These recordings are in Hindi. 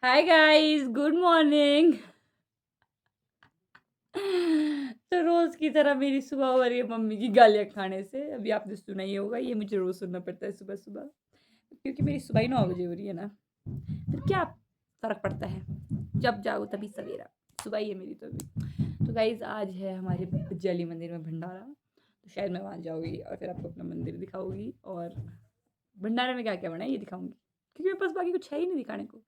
Hi guys, good morning. तो रोज़ की तरह मेरी सुबह हो रही है मम्मी की गालियाँ खाने से। अभी आपने सुना ही होगा, ये मुझे रोज़ सुनना पड़ता है सुबह-सुबह, क्योंकि मेरी सुबह ही 9 बजे हो रही है ना। फिर क्या फ़र्क पड़ता है, जब जागो तभी सवेरा, सुबह ही है मेरी तो अभी। तो गाइस आज है हमारे जली मंदिर में भंडारा, तो शायद मैं वहाँ जाऊँगी और फिर आपको अपना मंदिर दिखाऊँगी और भंडारे में क्या-क्या बना है ये दिखाऊँगी। क्योंकि मेरे पास बाकी कुछ है ही नहीं दिखाने को।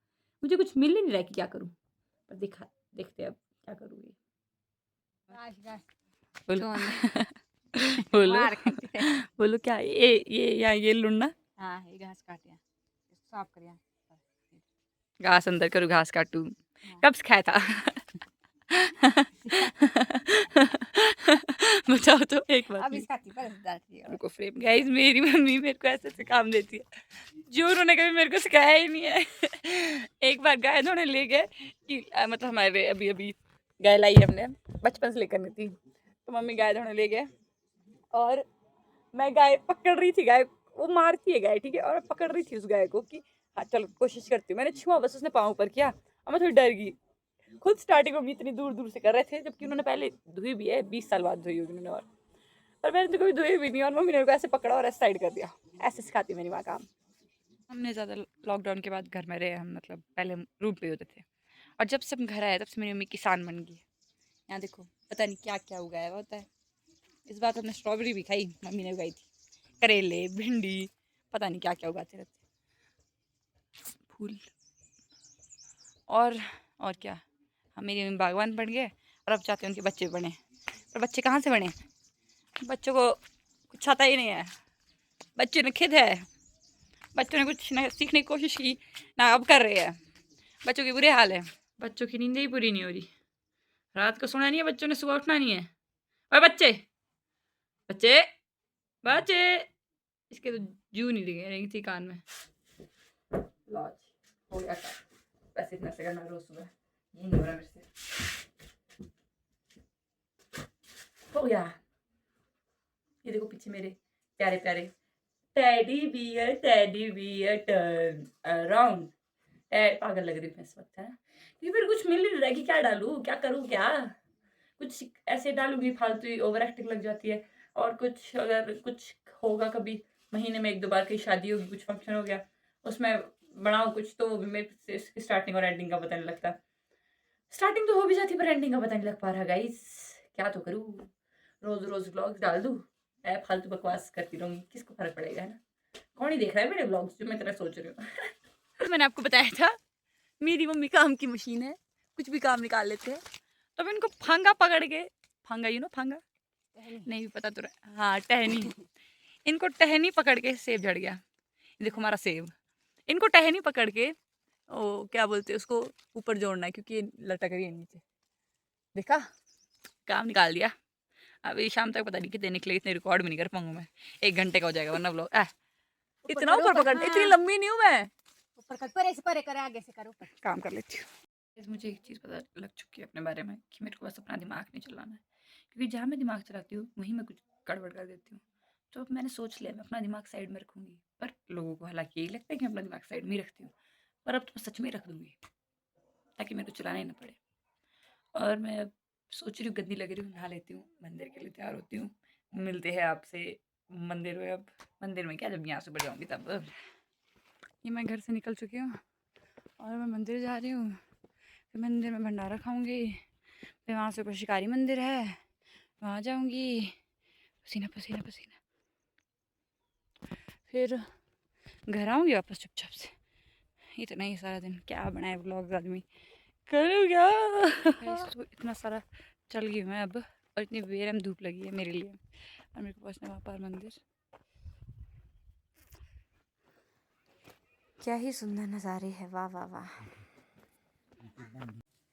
मुझे कुछ मिल ही नहीं रहा है कि क्या करूँ? पर देखते हैं अब क्या करूँगी। बोलो बोलो मार खाती है। बोलो क्या ये या ये लुढ़ना? हाँ, ये घास काटे हैं, इसको साफ करिए। घास अंदर करूँ, घास काटूँ। हाँ। कब सिखाया था? बताओ तो एक बात अब प्लीज़। इसका टिपर डालती है। रुको फ्रेम गाइस, मेरी मम्मी मेरे को ऐसे-ऐसे काम देती है, जो उन्होंने कभी मेरे को सिखाया ही नहीं है। एक बार गाय धोने ले गए कि मतलब हमारे अभी-अभी गाय लाई है हमने, बचपन से लेकर नहीं थी। तो मम्मी गाय धोने ले गए और मैं गाय पकड़ रही थी, गाय वो मारती है गाय, ठीक है? और मैं पकड़ रही थी उस गाय को कि हाँ, चलो कोशिश करती हूँ। मैंने छुआ बस, उसने पाँव ऊपर किया और मैं थोड़ी डर गई। खुद स्टार्टिंग में भी इतनी दूर-दूर से कर रहे थे, जबकि उन्होंने पहले धुई भी है, 20 साल बाद धुई होगी उन्होंने और। पर मैंने तो कभी धुई भी नहीं और मम्मी ने मेरे को ऐसे पकड़ा और ऐसे साइड कर दिया। ऐसे सिखाती है मेरी माँ काम। हमने ज़्यादा लॉकडाउन के बाद घर में रहे हम, मतलब पहले हम रूम पे होते थे और जब से हम घर आए तब से मेरी मम्मी किसान बन गई। यहाँ देखो, पता नहीं क्या-क्या उगाया हुआ होता है। इस बार तो हमने स्ट्रॉबेरी भी खाई, मम्मी ने उगाई थी। करेले, भिंडी, पता नहीं क्या-क्या उगाते रहते हैं। फूल और और क्या? हम मेरी मम्मी बागवान बन गए और अब चाहते हैं उनके बच्चे बने। पर बच्चे कहाँ से बने? बच्चों को कुछ आता ही नहीं है। बच्चों ने खेद है। बच्चों ने कुछ ना सीखने की कोशिश की, ना अब कर रहे हैं। बच्चों की बुरे हाल है। बच्चों की नींद ही पूरी नहीं हो रही। रात को सोना नहीं है बच्चों ने, सुबह उठना नहीं है। ओए बच्चे! बच्चे! बच्चे! इसके तो जूं नहीं लगे रही थी कान में। लॉज हो गया काम। बस इतना से करना रोज सुबह। ये नहीं हो रहा मेरे से। हो गया। ये देखो पीछे मेरे प्यारे-प्यारे टेडी बियर टर्न अराउंड। पागल लग रही हूँ मैं इस वक़्त, है? क्योंकि फिर कुछ मिल नहीं रहा है कि क्या डालूँ, क्या करूँ क्या? कुछ ऐसे डालूँगी फालतू ही ओवर एक्टिंग लग जाती है और कुछ अगर कुछ होगा कभी महीने में 1-2 बार कहीं शादी होगी, कुछ फंक्शन हो गया, उसमें बनाऊँ कुछ तो वो भी मेरे से इसकी स्टार्टिंग और एंडिंग का पता नहीं लगता। स्टार्टिंग तो हो भी जाती है पर एंडिंग का पता नहीं लग पा रहा गाइस। क्या तो करूँ? रोज़-रोज़ व्लॉग्स डाल दूँ? फालतू बकवास करती रहूँगी, किसको फ़र्क पड़ेगा, है ना? कौन ही देख रहा है मेरे व्लॉग्स जो मैं इतना सोच रही हूँ। मैंने आपको बताया था, मेरी मम्मी काम की मशीन है, कुछ भी काम निकाल लेते हैं। तो मैं इनको फांगा पकड़ के, फांगा यू नो फांगा? नहीं पता तो रहा, हाँ टहनी। इनको टहनी पकड़ के सेब झड़ गया। ये देखो हमारा सेब। इनको टहनी पकड़ के ओ क्या बोलते हैं उसको, ऊपर जोड़ना है क्योंकि ये लटक रही है नीचे। देखा? काम निकाल दिया। अब ये शाम तक पता नहीं कितने निकले, इतने रिकॉर्ड भी नहीं कर पाऊंगा मैं। 1 घंटे का हो जाएगा वरना व्लॉग। इतना ऊपर पकड़, इतनी लंबी नहीं हूँ मैं। ऊपर कर, परे से परे करे, आगे से कर ऊपर। काम कर लेती हूँ। गाइस मुझे एक चीज़ पता लग चुकी है अपने बारे में कि मेरे को बस अपना दिमाग नहीं चलाना है। क्योंकि जहाँ मैं दिमाग चलाती हूँ, वहीं मैं कुछ गड़बड़ कर देती हूँ। तो अब मैंने सोच लिया मैं अपना दिमाग साइड में रखूँगी। पर लोगों को हालाँकि यही लगता है कि मैं अपना दिमाग साइड में ही रखती हूँ। पर अब तो मैं सच में रख दूँगी, ताकि मेरे को चलाना ही ना पड़े। और मैं अब सोच रही हूँ गंदी लग रही हूँ, नहा लेती हूँ, मंदिर के लिए तैयार होती हूँ। मिलते हैं आपसे मंदिर में अब। मंदिर में क्या, जब यहाँ से बढ़ जाऊँगी तब। ये मैं घर से निकल चुकी हूँ और मैं मंदिर जा रही हूँ। फिर मंदिर में भंडारा खाऊंगी, फिर वहाँ से कोई शिकारी मंदिर है, वहाँ जाऊंगी। पसीना पसीना पसीना। फिर घर आऊंगी वापस चुपचाप से। इतना ही सारा दिन क्या बनाए व्लॉग्स आदमी करूँ क्या? तो इतना सारा चल गई मैं अब और इतनी बेरहम धूप लगी है मेरे लिए और मेरे को पहुँचना वहाँ पर मंदिर। क्या ही सुंदर नज़ारे है, वाह वाह वाह।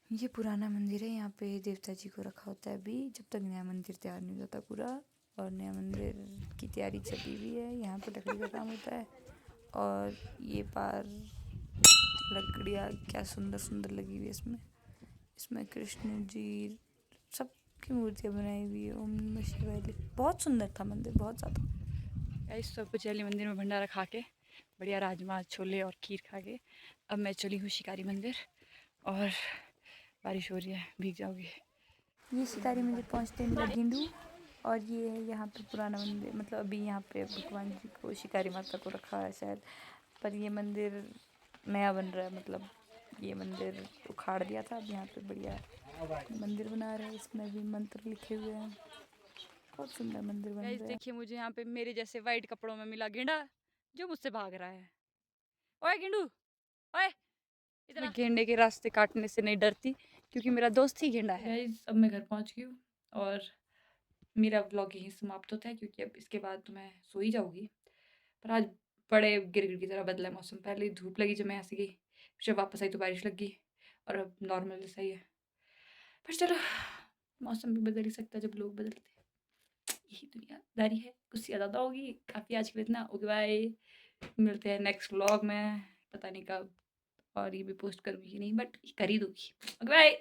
ये पुराना मंदिर है, यहाँ पे देवता जी को रखा होता है अभी, जब तक नया मंदिर तैयार नहीं हो जाता पूरा। और नया मंदिर की तैयारी चली हुई है, यहाँ पे लकड़ी का काम होता है। और ये पार लकड़ियाँ क्या सुंदर सुंदर लगी हुई है इसमें। इसमें कृष्ण जी सबकी मूर्तियाँ बनाई हुई है। ओम नमः शिवाय। बहुत सुंदर था मंदिर, बहुत ज़्यादा। इस सब कुछ मंदिर में भंडारा खा के बढ़िया राजमा छोले और खीर खा के अब मैं चली हूँ शिकारी मंदिर और बारिश हो रही है, भीग जाओगी। ये शिकारी मंदिर पहुँचते मिला गेंदू और ये है यहाँ पे पुराना मंदिर, मतलब अभी यहाँ पे भगवान जी को शिकारी माता को रखा है शायद, पर ये मंदिर नया बन रहा है, मतलब ये मंदिर उखाड़ दिया था, अब यहाँ पे बढ़िया मंदिर बना रहे हैं, इसमें भी मंत्र लिखे हुए हैं, बहुत सुंदर मंदिर बन रहा है। देखिए मुझे यहाँ पे मेरे जैसे वाइट कपड़ों में मिला गेंडा जो मुझसे भाग रहा है। ओए गेंडू, ओए इधर आ। मैं गेंडे के रास्ते काटने से नहीं डरती क्योंकि मेरा दोस्त ही गेंडा है। गाइस अब मैं घर पहुँच गई हूँ और मेरा व्लॉग यहीं समाप्त होता है क्योंकि अब इसके बाद तो मैं सो ही जाऊँगी। पर आज बड़े गिरगिट की तरह बदला है मौसम, पहले धूप लगी जब मैं यहाँ से गई, फिर जब वापस आई तो बारिश लग गई और अब नॉर्मल जैसा ही है। पर चलो मौसम भी बदल ही सकता है जब लोग बदलते हैं, यही दुनियादारी है, कुछ ज़्यादा होगी, काफ़ी आज के लिए इतना। ओके बाय, मिलते हैं नेक्स्ट व्लॉग में, पता नहीं कब, और ये भी पोस्ट करूँगी कि नहीं बट कर ही दूँगी। Okay bye.